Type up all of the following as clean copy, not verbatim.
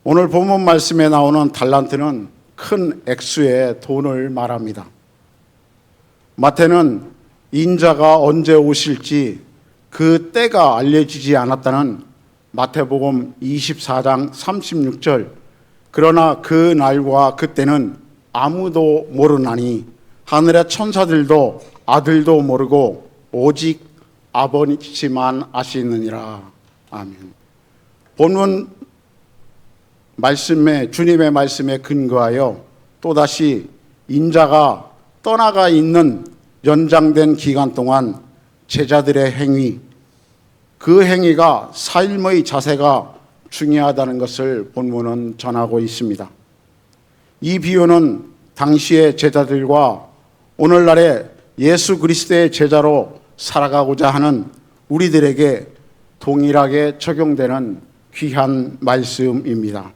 오늘 본문 말씀에 나오는 달란트는 큰 액수의 돈을 말합니다. 마태는 인자가 언제 오실지 그 때가 알려지지 않았다는 마태복음 24장 36절, 그러나 그 날과 그때는 아무도 모르나니 하늘의 천사들도 아들도 모르고 오직 아버지만 아시느니라. 아멘. 본문 말씀에, 주님의 말씀에 근거하여 또다시 인자가 떠나가 있는 연장된 기간 동안 제자들의 행위, 그 행위가 삶의 자세가 중요하다는 것을 본문은 전하고 있습니다. 이 비유는 당시의 제자들과 오늘날의 예수 그리스도의 제자로 살아가고자 하는 우리들에게 동일하게 적용되는 귀한 말씀입니다.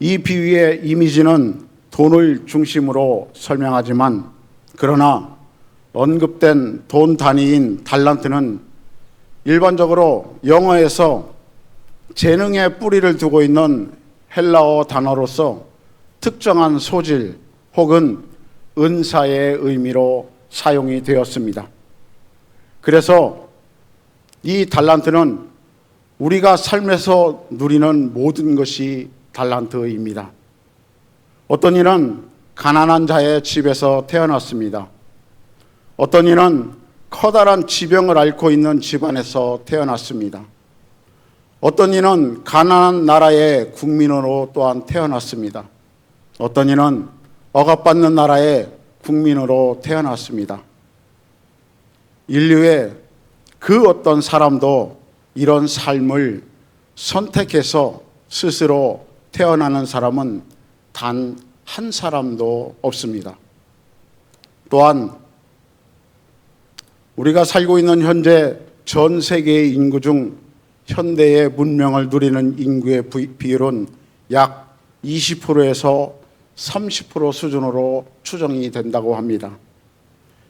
이 비유의 이미지는 돈을 중심으로 설명하지만, 그러나 언급된 돈 단위인 달란트는 일반적으로 영어에서 재능의 뿌리를 두고 있는 헬라어 단어로서 특정한 소질 혹은 은사의 의미로 사용이 되었습니다. 그래서 이 달란트는 우리가 삶에서 누리는 모든 것이 달란트입니다. 어떤 이는 가난한 자의 집에서 태어났습니다. 어떤 이는 커다란 지병을 앓고 있는 집안에서 태어났습니다. 어떤 이는 가난한 나라의 국민으로 또한 태어났습니다. 어떤 이는 억압받는 나라의 국민으로 태어났습니다. 인류의 그 어떤 사람도 이런 삶을 선택해서 스스로 태어나는 사람은 단 한 사람도 없습니다. 또한 우리가 살고 있는 현재 전 세계의 인구 중 현대의 문명을 누리는 인구의 비율은 약 20%에서 30% 수준으로 추정이 된다고 합니다.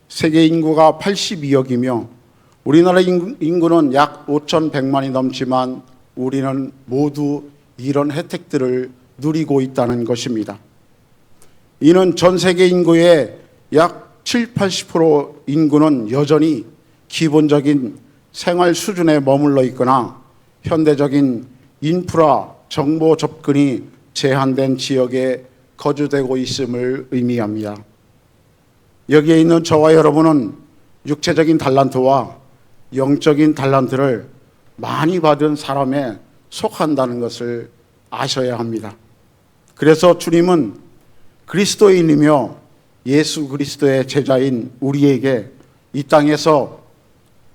세계 인구가 82억이며 우리나라 인구는 약 5,100만이 넘지만 우리는 모두 이런 혜택들을 누리고 있다는 것입니다. 이는 전 세계 인구의 약 70~80% 인구는 여전히 기본적인 생활 수준에 머물러 있거나 현대적인 인프라, 정보 접근이 제한된 지역에 거주되고 있음을 의미합니다. 여기에 있는 저와 여러분은 육체적인 달란트와 영적인 달란트를 많이 받은 사람에 속한다는 것을 아셔야 합니다. 그래서 주님은 그리스도인이며 예수 그리스도의 제자인 우리에게 이 땅에서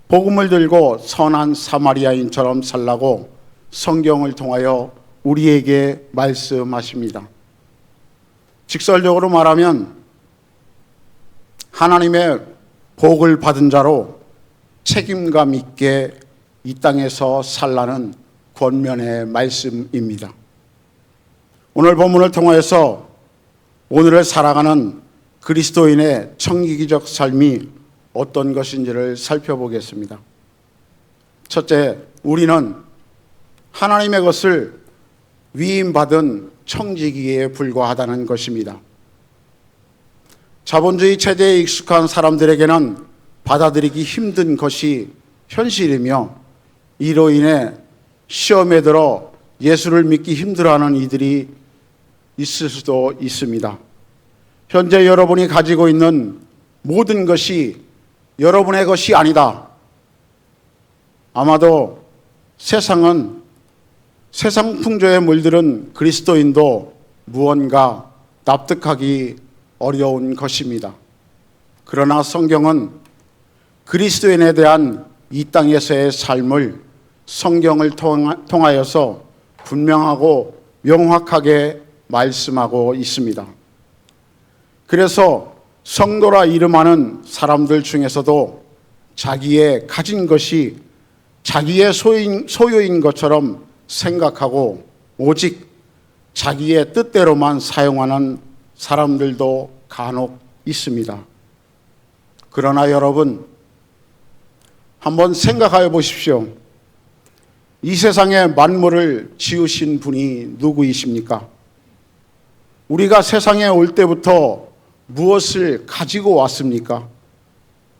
복음을 들고 선한 사마리아인처럼 살라고 성경을 통하여 우리에게 말씀하십니다. 직설적으로 말하면 하나님의 복을 받은 자로 책임감 있게 이 땅에서 살라는 권면의 말씀입니다. 오늘 본문을 통하여서 오늘을 살아가는 그리스도인의 청기기적 삶이 어떤 것인지를 살펴보겠습니다. 첫째, 우리는 하나님의 것을 위임받은 청지기에 불과하다는 것입니다. 자본주의 체제에 익숙한 사람들에게는 받아들이기 힘든 것이 현실이며, 이로 인해 시험에 들어 예수를 믿기 힘들어하는 이들이 있을 수도 있습니다. 현재 여러분이 가지고 있는 모든 것이 여러분의 것이 아니다. 아마도 세상 풍조에 물들은 그리스도인도 무언가 납득하기 어려운 것입니다. 그러나 성경은 그리스도인에 대한 이 땅에서의 삶을 성경을 통하여서 분명하고 명확하게 말씀하고 있습니다. 그래서 성도라 이름하는 사람들 중에서도 자기의 가진 것이 자기의 소유인 것처럼 생각하고 오직 자기의 뜻대로만 사용하는 사람들도 간혹 있습니다. 그러나 여러분, 한번 생각해 보십시오. 이 세상의 만물을 지으신 분이 누구이십니까? 우리가 세상에 올 때부터 무엇을 가지고 왔습니까?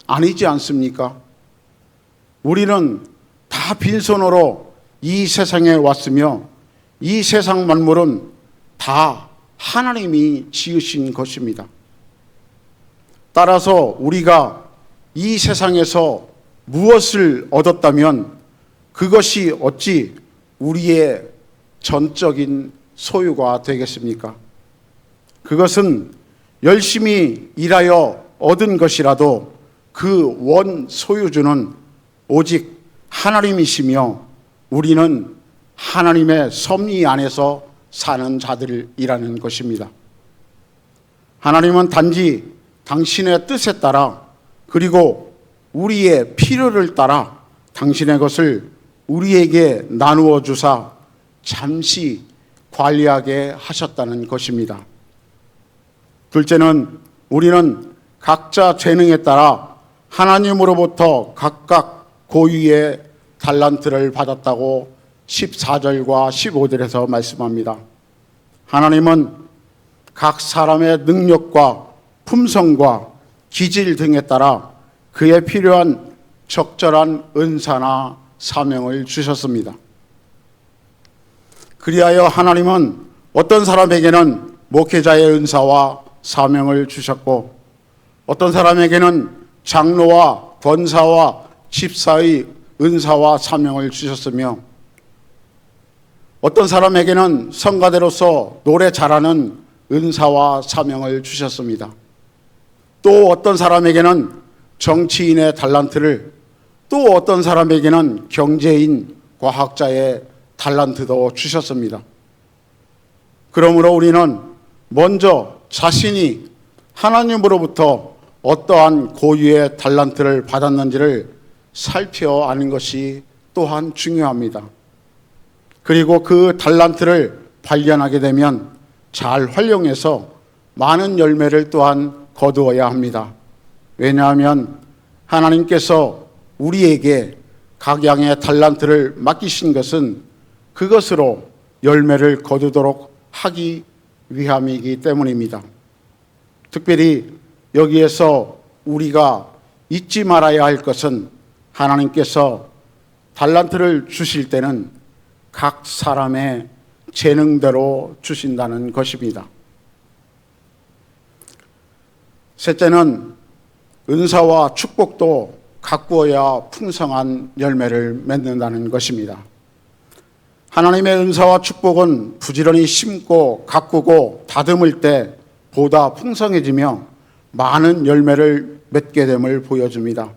아니지 않습니까? 우리는 다 빈손으로 이 세상에 왔으며 이 세상 만물은 다 하나님이 지으신 것입니다. 따라서 우리가 이 세상에서 무엇을 얻었다면 그것이 어찌 우리의 전적인 소유가 되겠습니까? 그것은 열심히 일하여 얻은 것이라도 그 원 소유주는 오직 하나님이시며 우리는 하나님의 섭리 안에서 사는 자들이라는 것입니다. 하나님은 단지 당신의 뜻에 따라 그리고 우리의 필요를 따라 당신의 것을 우리에게 나누어 주사 잠시 관리하게 하셨다는 것입니다. 둘째는 우리는 각자 재능에 따라 하나님으로부터 각각 고유의 달란트를 받았다고 14절과 15절에서 말씀합니다. 하나님은 각 사람의 능력과 품성과 기질 등에 따라 그에 필요한 적절한 은사나 사명을 주셨습니다. 그리하여 하나님은 어떤 사람에게는 목회자의 은사와 사명을 주셨고 어떤 사람에게는 장로와 권사와 집사의 은사와 사명을 주셨으며 어떤 사람에게는 성가대로서 노래 잘하는 은사와 사명을 주셨습니다. 또 어떤 사람에게는 정치인의 달란트를, 또 어떤 사람에게는 경제인, 과학자의 달란트도 주셨습니다. 그러므로 우리는 먼저 자신이 하나님으로부터 어떠한 고유의 달란트를 받았는지를 살펴 아는 것이 또한 중요합니다. 그리고 그 달란트를 발견하게 되면 잘 활용해서 많은 열매를 또한 거두어야 합니다. 왜냐하면 하나님께서 우리에게 각양의 달란트를 맡기신 것은 그것으로 열매를 거두도록 하기 위함이기 때문입니다. 특별히 여기에서 우리가 잊지 말아야 할 것은 하나님께서 달란트를 주실 때는 각 사람의 재능대로 주신다는 것입니다. 셋째는 은사와 축복도 가꾸어야 풍성한 열매를 맺는다는 것입니다. 하나님의 은사와 축복은 부지런히 심고 가꾸고 다듬을 때 보다 풍성해지며 많은 열매를 맺게 됨을 보여줍니다.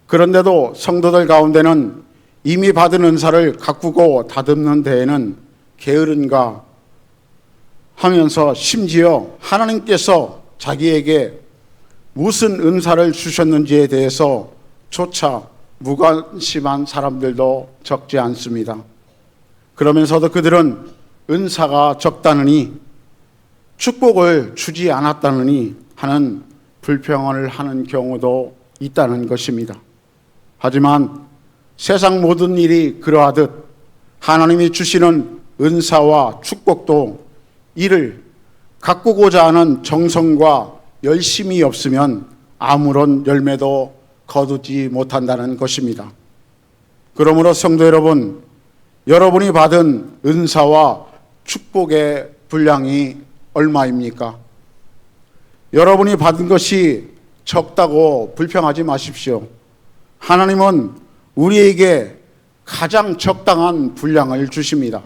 그런데도 성도들 가운데는 이미 받은 은사를 가꾸고 다듬는 데에는 게으른가 하면서 심지어 하나님께서 자기에게 무슨 은사를 주셨는지에 대해서 조차 무관심한 사람들도 적지 않습니다. 그러면서도 그들은 은사가 적다느니 축복을 주지 않았다느니 하는 불평을 하는 경우도 있다는 것입니다. 하지만 세상 모든 일이 그러하듯 하나님이 주시는 은사와 축복도 이를 가꾸고자 하는 정성과 열심이 없으면 아무런 열매도 거두지 못한다는 것입니다. 그러므로 성도 여러분, 여러분이 받은 은사와 축복의 분량이 얼마입니까? 여러분이 받은 것이 적다고 불평하지 마십시오. 하나님은 우리에게 가장 적당한 분량을 주십니다.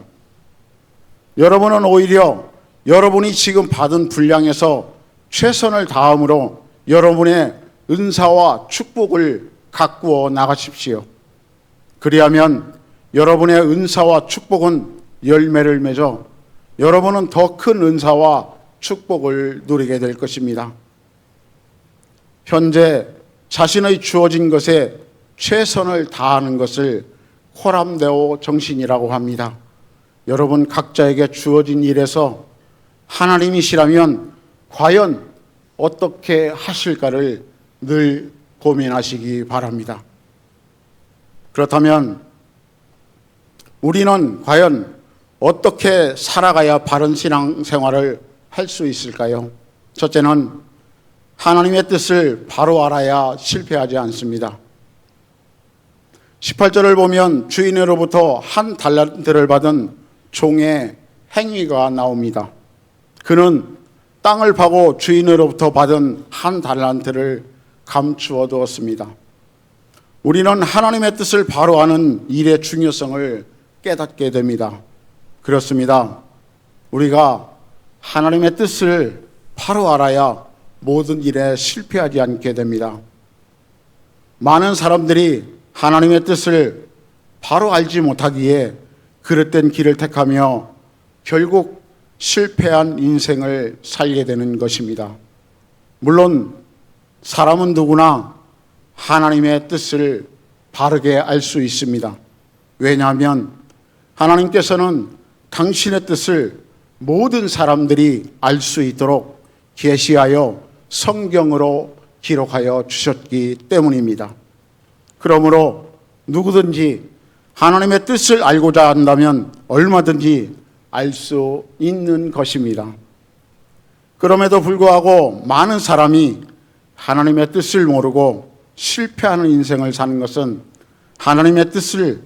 여러분은 오히려 여러분이 지금 받은 분량에서 최선을 다함으로 여러분의 은사와 축복을 가꾸어 나가십시오. 그리하면 여러분의 은사와 축복은 열매를 맺어 여러분은 더 큰 은사와 축복을 누리게 될 것입니다. 현재 자신의 주어진 것에 최선을 다하는 것을 호람데오 정신이라고 합니다. 여러분 각자에게 주어진 일에서 하나님이시라면 과연 어떻게 하실까를 늘 고민하시기 바랍니다. 그렇다면 우리는 과연 어떻게 살아가야 바른 신앙생활을 할 수 있을까요? 첫째는 하나님의 뜻을 바로 알아야 실패하지 않습니다. 18절을 보면 주인으로부터 한 달란트를 받은 종의 행위가 나옵니다. 그는 땅을 파고 주인으로부터 받은 한 달란트를 감추어 두었습니다. 우리는 하나님의 뜻을 바로 아는 일의 중요성을 깨닫게 됩니다. 그렇습니다. 우리가 하나님의 뜻을 바로 알아야 모든 일에 실패하지 않게 됩니다. 많은 사람들이 하나님의 뜻을 바로 알지 못하기에 그릇된 길을 택하며 결국 실패한 인생을 살게 되는 것입니다. 물론 사람은 누구나 하나님의 뜻을 바르게 알 수 있습니다. 왜냐하면 하나님께서는 당신의 뜻을 모든 사람들이 알 수 있도록 계시하여 성경으로 기록하여 주셨기 때문입니다. 그러므로 누구든지 하나님의 뜻을 알고자 한다면 얼마든지 알 수 있는 것입니다. 그럼에도 불구하고 많은 사람이 하나님의 뜻을 모르고 실패하는 인생을 사는 것은 하나님의 뜻을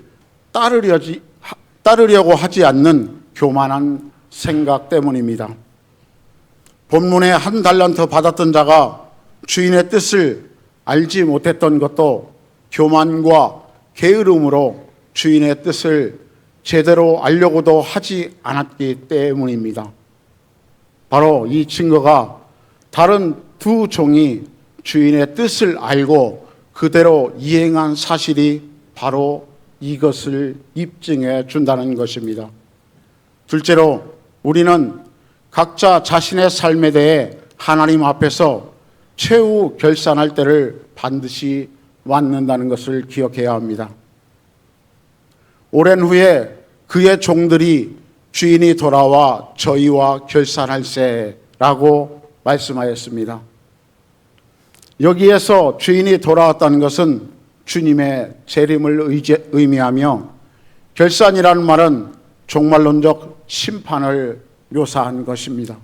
따르려고 하지 않는 교만한 생각 때문입니다. 본문에 한 달란트 받았던 자가 주인의 뜻을 알지 못했던 것도 교만과 게으름으로 주인의 뜻을 제대로 알려고도 하지 않았기 때문입니다. 바로 이 증거가 다른 두 종이 주인의 뜻을 알고 그대로 이행한 사실이 바로 이것을 입증해 준다는 것입니다. 둘째로 우리는 각자 자신의 삶에 대해 하나님 앞에서 최후 결산할 때를 반드시 맞는다는 것을 기억해야 합니다. 오랜 후에 그의 종들이 주인이 돌아와 저희와 결산할세라고 말씀하였습니다. 여기에서 주인이 돌아왔다는 것은 주님의 재림을 의미하며 결산이라는 말은 종말론적 심판을 묘사한 것입니다.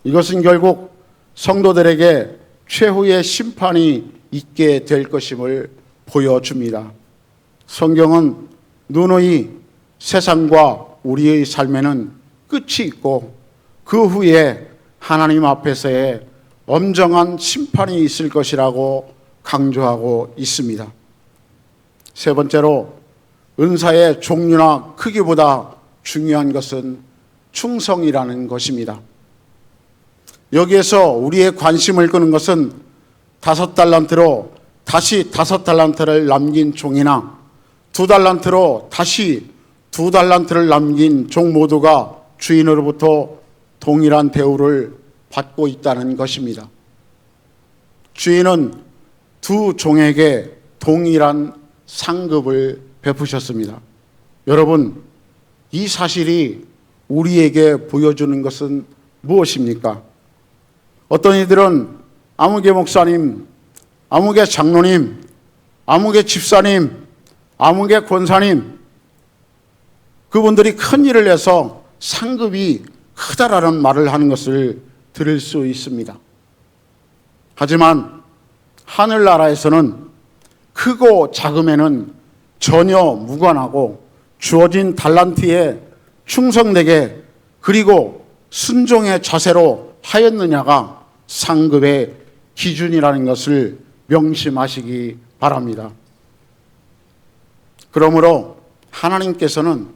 이것은 결국 성도들에게 최후의 심판이 있게 될 것임을 보여줍니다. 성경은 누누이 세상과 우리의 삶에는 끝이 있고 그 후에 하나님 앞에서의 엄정한 심판이 있을 것이라고 강조하고 있습니다. 세 번째로 은사의 종류나 크기보다 중요한 것은 충성이라는 것입니다. 여기에서 우리의 관심을 끄는 것은 5달란트로 다시 5달란트를 남긴 종이나 2달란트로 다시 2달란트를 남긴 종 모두가 주인으로부터 동일한 대우를 받고 있다는 것입니다. 주인은 두 종에게 동일한 상급을 베푸셨습니다. 여러분, 이 사실이 우리에게 보여주는 것은 무엇입니까? 어떤 이들은 아무개 목사님, 아무개 장로님, 아무개 집사님, 아무개 권사님, 그분들이 큰 일을 해서 상급이 크다라는 말을 하는 것을 들을 수 있습니다. 하지만 하늘나라에서는 크고 작음에는 전혀 무관하고 주어진 달란트에 충성되게 그리고 순종의 자세로 하였느냐가 상급의 기준이라는 것을 명심하시기 바랍니다. 그러므로 하나님께서는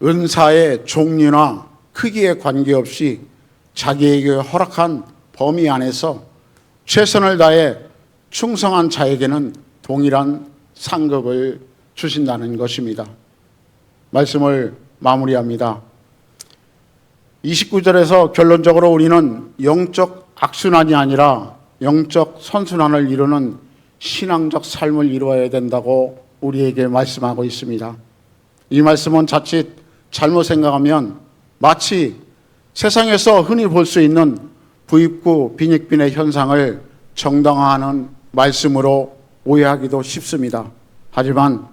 은사의 종류나 크기에 관계없이 자기에게 허락한 범위 안에서 최선을 다해 충성한 자에게는 동일한 상급을 주신다는 것입니다. 말씀을 마무리합니다. 29절에서 결론적으로 우리는 영적 악순환이 아니라 영적 선순환을 이루는 신앙적 삶을 이루어야 된다고 우리에게 말씀하고 있습니다. 이 말씀은 자칫 잘못 생각하면 마치 세상에서 흔히 볼 수 있는 부익부 빈익빈의 현상을 정당화하는 말씀으로 오해하기도 쉽습니다. 하지만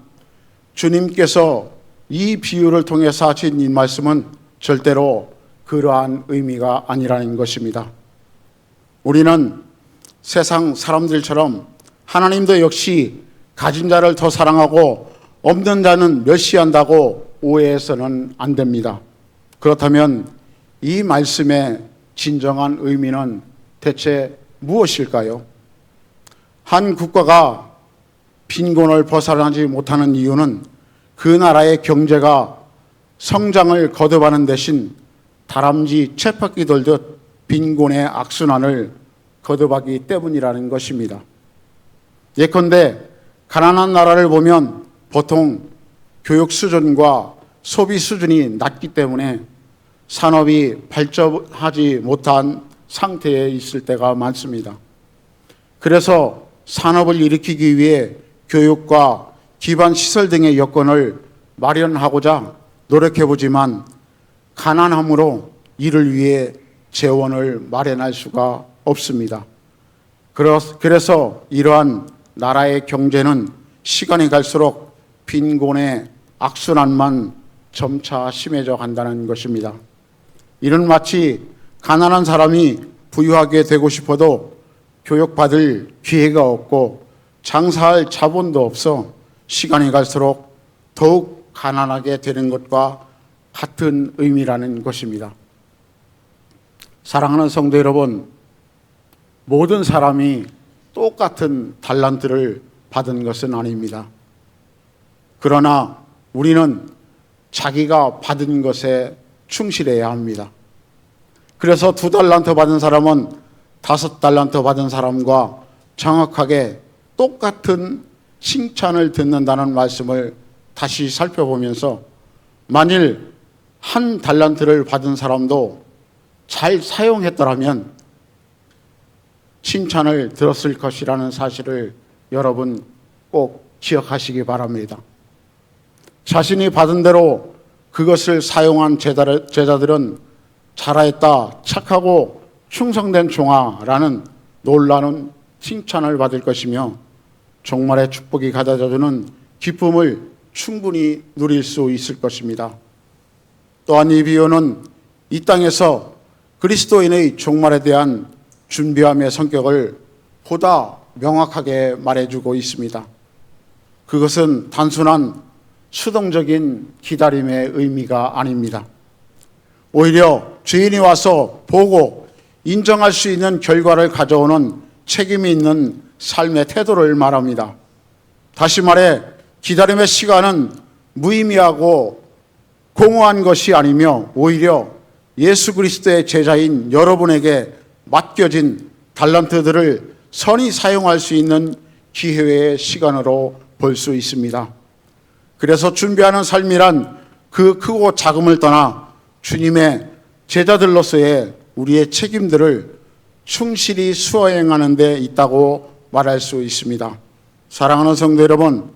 주님께서 이 비유를 통해서 하신 이 말씀은 절대로 그러한 의미가 아니라는 것입니다. 우리는 세상 사람들처럼 하나님도 역시 가진 자를 더 사랑하고 없는 자는 멸시한다고 오해해서는 안 됩니다. 그렇다면 이 말씀의 진정한 의미는 대체 무엇일까요? 한 국가가 빈곤을 벗어나지 못하는 이유는 그 나라의 경제가 성장을 거듭하는 대신 다람쥐 쳇바퀴 돌듯 빈곤의 악순환을 거듭하기 때문이라는 것입니다. 예컨대 가난한 나라를 보면 보통 교육 수준과 소비 수준이 낮기 때문에 산업이 발전하지 못한 상태에 있을 때가 많습니다. 그래서 산업을 일으키기 위해 교육과 기반 시설 등의 여건을 마련하고자 노력해보지만 가난함으로 이를 위해 재원을 마련할 수가 없습니다. 그래서 이러한 나라의 경제는 시간이 갈수록 빈곤의 악순환만 점차 심해져 간다는 것입니다. 이는 마치 가난한 사람이 부유하게 되고 싶어도 교육받을 기회가 없고 장사할 자본도 없어 시간이 갈수록 더욱 가난하게 되는 것과 같은 의미라는 것입니다. 사랑하는 성도 여러분, 모든 사람이 똑같은 달란트를 받은 것은 아닙니다. 그러나 우리는 자기가 받은 것에 충실해야 합니다. 그래서 2달란트 받은 사람은 5달란트 받은 사람과 정확하게 똑같은 칭찬을 듣는다는 말씀을 다시 살펴보면서 만일 1달란트를 받은 사람도 잘 사용했더라면 칭찬을 들었을 것이라는 사실을 여러분 꼭 기억하시기 바랍니다. 자신이 받은 대로 그것을 사용한 제자들은 잘하였다, 착하고 충성된 종아라는 놀라운 칭찬을 받을 것이며 종말의 축복이 가져다주는 기쁨을 충분히 누릴 수 있을 것입니다. 또한 이 비유는 이 땅에서 그리스도인의 종말에 대한 준비함의 성격을 보다 명확하게 말해주고 있습니다. 그것은 단순한 수동적인 기다림의 의미가 아닙니다. 오히려 주인이 와서 보고 인정할 수 있는 결과를 가져오는 책임이 있는 삶의 태도를 말합니다. 다시 말해 기다림의 시간은 무의미하고 공허한 것이 아니며 오히려 예수 그리스도의 제자인 여러분에게 맡겨진 달란트들을 선히 사용할 수 있는 기회의 시간으로 볼 수 있습니다. 그래서 준비하는 삶이란 그 크고 작음을 떠나 주님의 제자들로서의 우리의 책임들을 충실히 수행하는 데 있다고 말할 수 있습니다. 사랑하는 성도 여러분,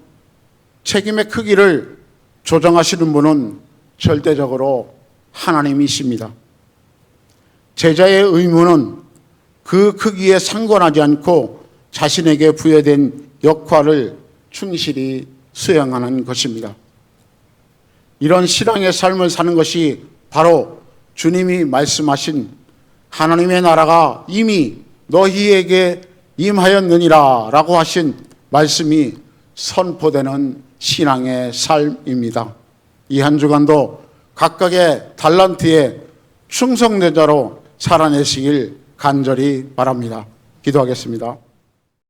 책임의 크기를 조정하시는 분은 절대적으로 하나님이십니다. 제자의 의무는 그 크기에 상관하지 않고 자신에게 부여된 역할을 충실히 수행하는 것입니다. 이런 신앙의 삶을 사는 것이 바로 주님이 말씀하신 하나님의 나라가 이미 너희에게 임하였느니라 라고 하신 말씀이 선포되는 신앙의 삶입니다. 이 한 주간도 각각의 달란트에 충성된 자로 살아내시길 간절히 바랍니다. 기도하겠습니다.